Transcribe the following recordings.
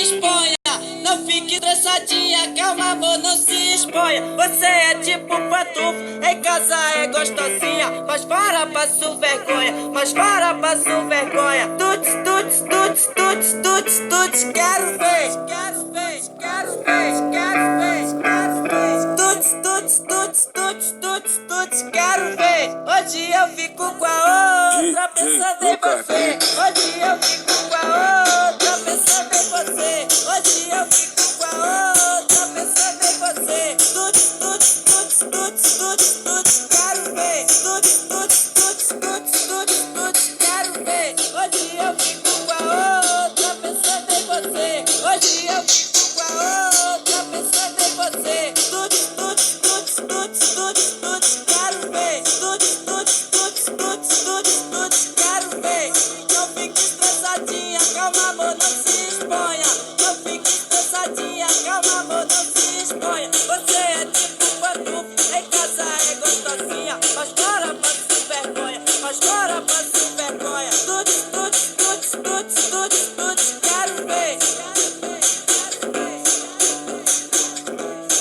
exponha. Não fique estressadinha, calma amor, não se exponha. Você é tipo patufo, em casa é gostosinha. Mas para, passo vergonha, mas para, passo vergonha. Tuts, tuts, tuts, tuts, tuts, tuts, quero ver, quero ver, quero ver, quero ver, quero ver. Tuts, tuts, tuts, tuts, tuts, tuts, quero ver. Hoje eu fico com a outra pensando em você. Hoje eu fico com a outra pensando em você. Hoje eu fico com a outra pensando em você. Tuts, tuts, tuts, tuts, tuts, tuts, quero ver. Tuts, tuts, tuts, tuts, tuts, tuts, quero ver. Hoje eu fico com a outra pensando em você. Hoje eu fico com a outra pensando em você. Tuts, tuts, tuts, tuts, tuts, tuts, quero ver. Tuts, tuts, tuts, tuts, tuts, tuts, quero ver. Não fique estressadinha, calma amor, não se exponha. Não fique estressadinha, calma amor, não se exponha. Você é tipo patufo, em casa é gostosinha. Mas para, passo vergonha, mas para, passo vergonha. Tuts, tuts, tuts, tuts, tuts, tuts, quero ver.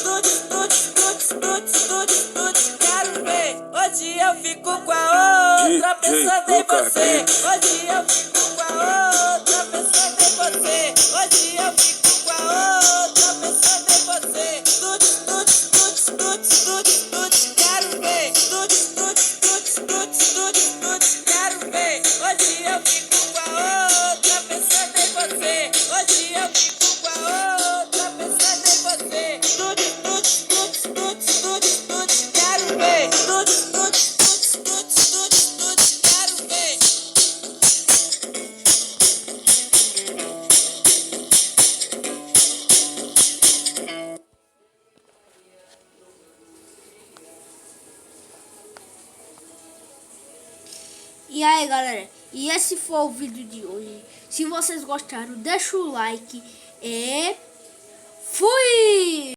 Tuts, tuts, tuts, tuts, tuts, tuts, quero ver. Hoje eu fico com a outra pensando em você. Hoje eu fico com a outra pensando em você. Hoje eu fico com a outra pensando em você. Tuts, tuts, tuts, tuts, tuts, tuts, quero ver. Tuts, tuts, tuts, tuts, tuts, tuts, quero ver. Hoje eu fico com a outra pensando em você. Hoje eu fico com a outra pensando em você. Tuts, tuts, tuts, tuts, tuts, tuts, quero ver. Tuts, tuts, tuts, tuts, tuts, tuts, quero ver. E aí galera, e esse foi o vídeo de hoje. Se vocês gostaram, deixa o like e fui!